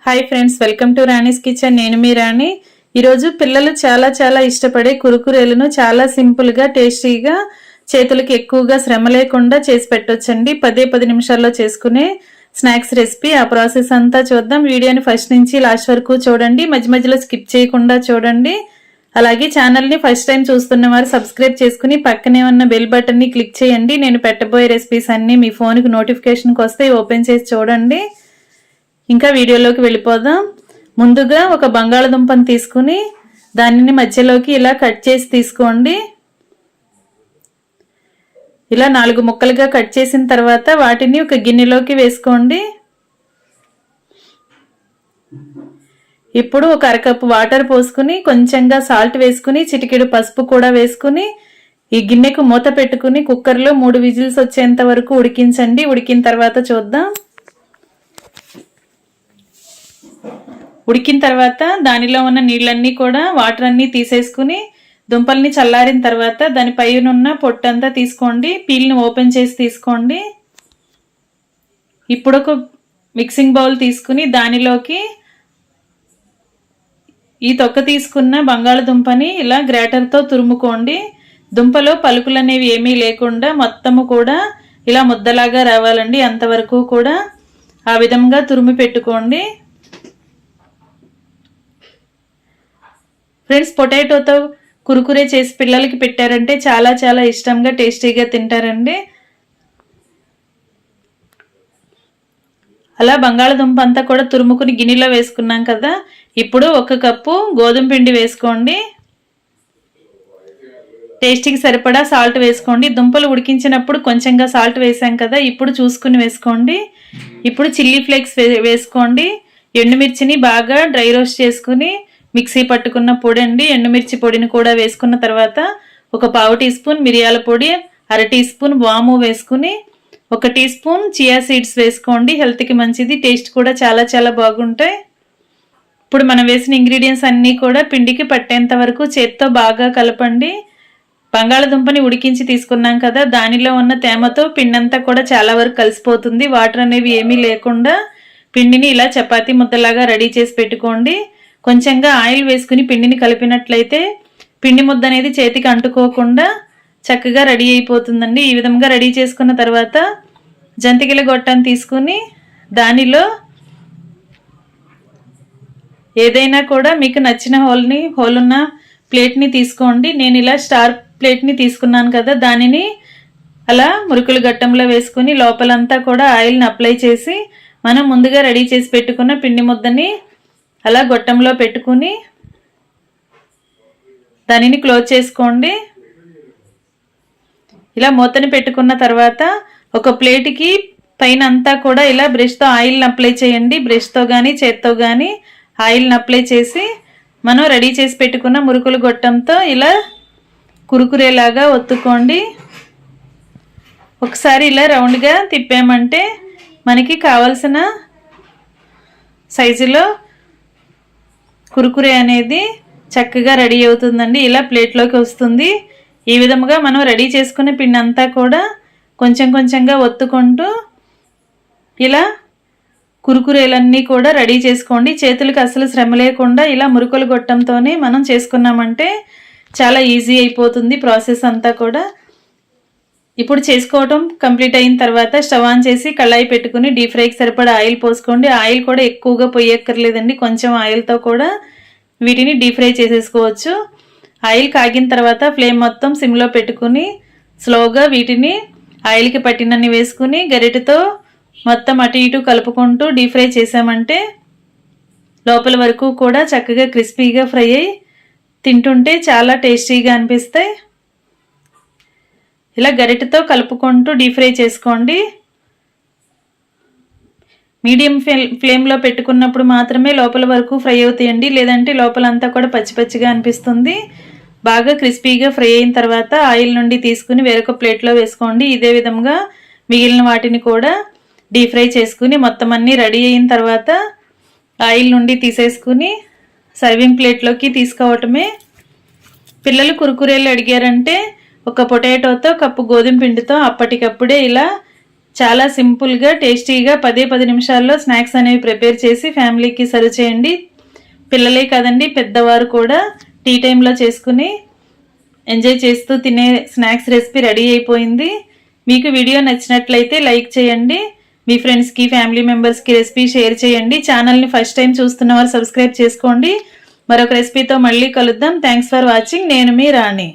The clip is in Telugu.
Hi friends, welcome to Rani's kitchen. నేను మీ రాణి. ఈరోజు పిల్లలు చాలా ఇష్టపడే కురుకురేలను చాలా సింపుల్గా టేస్టీగా చేతులకి ఎక్కువగా శ్రమ లేకుండా చేసి పెట్టొచ్చండి. 10 నిమిషాల్లో చేసుకునే స్నాక్స్ రెసిపీ. ఆ ప్రాసెస్ అంతా చూద్దాం. వీడియోని ఫస్ట్ నుంచి లాస్ట్ వరకు చూడండి, మధ్యలో స్కిప్ చేయకుండా చూడండి. అలాగే ఛానల్ని ఫస్ట్ టైం చూస్తున్న వారు సబ్స్క్రైబ్ చేసుకుని పక్కనే ఉన్న బెల్ బటన్ని క్లిక్ చేయండి. నేను పెట్టబోయే రెసిపీస్ అన్నీ మీ ఫోన్కి నోటిఫికేషన్కి వస్తే ఓపెన్ చేసి చూడండి. ఇంకా వీడియోలోకి వెళ్ళిపోదాం. ముందుగా ఒక బంగాళదుంపను తీసుకుని దానిని మధ్యలోకి ఇలా కట్ చేసి తీసుకోండి. ఇలా 4 ముక్కలుగా కట్ చేసిన తర్వాత వాటిని ఒక గిన్నెలోకి వేసుకోండి. ఇప్పుడు ఒక అరకప్పు వాటర్ పోసుకుని కొంచెంగా సాల్ట్ వేసుకుని చిటికెడు పసుపు కూడా వేసుకుని ఈ గిన్నెకు మూత పెట్టుకుని కుక్కర్లో 3 విజిల్స్ వచ్చేంత వరకు ఉడికించండి. ఉడికిన తర్వాత చూద్దాం. ఉడికిన తర్వాత దానిలో ఉన్న నీళ్ళన్నీ కూడా వాటర్ అన్నీ తీసేసుకుని దుంపల్ని చల్లారిన తర్వాత దాని పైనున్న పొట్టంతా తీసుకోండి. పీల్ని ఓపెన్ చేసి తీసుకోండి. ఇప్పుడు ఒక మిక్సింగ్ బౌల్ తీసుకుని దానిలోకి ఈ తొక్క తీసుకున్న బంగాళదుంపని ఇలా గ్రేటర్తో తురుముకోండి. దుంపలో పలుకులు అనేవి ఏమీ లేకుండా మొత్తము కూడా ఇలా ముద్దలాగా రావాలండి. అంతవరకు కూడా ఆ విధంగా తురుము పెట్టుకోండి. ఫ్రెండ్స్, పొటాటోతో కురుకురే చేసి పిల్లలకి పెట్టారంటే చాలా ఇష్టంగా టేస్టీగా తింటారండి. అలా బంగాళదుంప అంతా కూడా తురుముకుని గిన్నెలో వేసుకున్నాం కదా. ఇప్పుడు 1 కప్పు గోధుమ పిండి వేసుకోండి. టేస్టీకి సరిపడా సాల్ట్ వేసుకోండి. దుంపలు ఉడికించినప్పుడు కొంచెంగా సాల్ట్ వేసాం కదా, ఇప్పుడు చూసుకుని వేసుకోండి. ఇప్పుడు చిల్లీ ఫ్లేక్స్ వేసుకోండి. ఎండుమిర్చిని బాగా డ్రై రోస్ట్ చేసుకుని మిక్సీ పట్టుకున్న పొడి అండి. ఎండుమిర్చి పొడిని కూడా వేసుకున్న తర్వాత ఒక 1/2 టీ స్పూన్ మిరియాల పొడి, 1/2 టీ స్పూన్ వాము వేసుకుని 1 టీ స్పూన్ చియా సీడ్స్ వేసుకోండి. హెల్త్కి మంచిది, టేస్ట్ కూడా చాలా బాగుంటాయి. ఇప్పుడు మనం వేసిన ఇంగ్రీడియంట్స్ అన్నీ కూడా పిండికి పట్టేంత వరకు చేత్తో బాగా కలపండి. బంగాళదుంపని ఉడికించి తీసుకున్నాం కదా, దానిలో ఉన్న తేమతో పిండి అంతా కూడా చాలా వరకు కలిసిపోతుంది. వాటర్ అనేవి ఏమీ లేకుండా పిండిని ఇలా చపాతీ ముద్దలాగా రెడీ చేసి పెట్టుకోండి. కొంచెంగా ఆయిల్ వేసుకుని పిండిని కలిపినట్లయితే పిండి ముద్ద అనేది చేతికి అంటుకోకుండా చక్కగా రెడీ అయిపోతుందండి. ఈ విధంగా రెడీ చేసుకున్న తర్వాత జంతికల గొట్టాన్ని తీసుకుని దానిలో ఏదైనా కూడా మీకు నచ్చిన హోల్ ఉన్న ప్లేట్ని తీసుకోండి. నేను ఇలా స్టార్ ప్లేట్ని తీసుకున్నాను కదా, దానిని అలా మురుకులు గట్టంలో వేసుకుని లోపలంతా కూడా ఆయిల్ని అప్లై చేసి మనం ముందుగా రెడీ చేసి పెట్టుకున్న పిండి ముద్దని అలా గొట్టంలో పెట్టుకుని దానిని క్లోజ్ చేసుకోండి. ఇలా మూతని పెట్టుకున్న తర్వాత ఒక ప్లేట్కి పైన అంతా కూడా ఇలా బ్రష్తో ఆయిల్ని అప్లై చేయండి. బ్రష్తో కానీ చేత్తో కానీ ఆయిల్ని అప్లై చేసి మనం రెడీ చేసి పెట్టుకున్న మురుకులు గొట్టంతో ఇలా కురుకురేలాగా ఒత్తుకోండి. ఒకసారి ఇలా రౌండ్గా తిప్పామంటే మనకి కావలసిన సైజులో కురుకురే అనేది చక్కగా రెడీ అవుతుందండి. ఇలా ప్లేట్లోకి వస్తుంది. ఈ విధముగా మనం రెడీ చేసుకునే పిండి అంతా కూడా కొంచెంగా ఒత్తుకుంటూ ఇలా కురుకురేలన్నీ కూడా రెడీ చేసుకోండి. చేతులకు అసలు శ్రమ లేకుండా ఇలా మురుకులు గొట్టంతోనే మనం చేసుకున్నామంటే చాలా ఈజీ అయిపోతుంది ప్రాసెస్ అంతా కూడా. ఇప్పుడు చేసుకోవటం కంప్లీట్ అయిన తర్వాత స్టవ్ ఆన్ చేసి కళాయి పెట్టుకుని డీప్ ఫ్రైకి సరిపడా ఆయిల్ పోసుకోండి. ఆయిల్ కూడా ఎక్కువగా పొయ్యక్కర్లేదండి, కొంచెం ఆయిల్తో కూడా వీటిని డీప్ ఫ్రై చేసేసుకోవచ్చు. ఆయిల్ కాగిన తర్వాత ఫ్లేమ్ మొత్తం సిమ్లో పెట్టుకుని స్లోగా వీటిని ఆయిల్కి పట్టినన్ని వేసుకుని గరిటెతో మొత్తం అటు ఇటు కలుపుకుంటూ డీప్ ఫ్రై చేసామంటే లోపల వరకు కూడా చక్కగా క్రిస్పీగా ఫ్రై అయ్యి తింటుంటే చాలా టేస్టీగా అనిపిస్తాయి. ఇలా గరిటెతో కలుపుకుంటూ డీప్ ఫ్రై చేసుకోండి. మీడియం ఫ్లేమ్లో పెట్టుకున్నప్పుడు మాత్రమే లోపల వరకు ఫ్రై అవుతాయండి, లేదంటే లోపలంతా కూడా పచ్చిగా అనిపిస్తుంది. బాగా క్రిస్పీగా ఫ్రై అయిన తర్వాత ఆయిల్ నుండి తీసుకుని వేరొక ప్లేట్లో వేసుకోండి. ఇదే విధంగా మిగిలిన వాటిని కూడా డీప్ ఫ్రై చేసుకుని మొత్తం అన్నీ రెడీ అయిన తర్వాత ఆయిల్ నుండి తీసేసుకుని సర్వింగ్ ప్లేట్లోకి తీసుకోవటమే. పిల్లలు కురుకురేలు అడిగారంటే ఒక పొటాటోతో కప్పు గోధుమ పిండితో అప్పటికప్పుడే ఇలా చాలా సింపుల్గా టేస్టీగా 10 నిమిషాల్లో స్నాక్స్ అనేవి ప్రిపేర్ చేసి ఫ్యామిలీకి సర్వ్ చేయండి. పిల్లలే కదండి, పెద్దవారు కూడా టీ టైంలో చేసుకుని ఎంజాయ్ చేస్తూ తినే స్నాక్స్ రెసిపీ రెడీ అయిపోయింది. మీకు వీడియో నచ్చినట్లయితే లైక్ చేయండి. మీ ఫ్రెండ్స్కి, ఫ్యామిలీ మెంబర్స్కి రెసిపీ షేర్ చేయండి. ఛానల్ని ఫస్ట్ టైం చూస్తున్న వారు సబ్స్క్రైబ్ చేసుకోండి. మరొక రెసిపీతో మళ్ళీ కలుద్దాం. Thanks for watching. నేను మీ రాణి.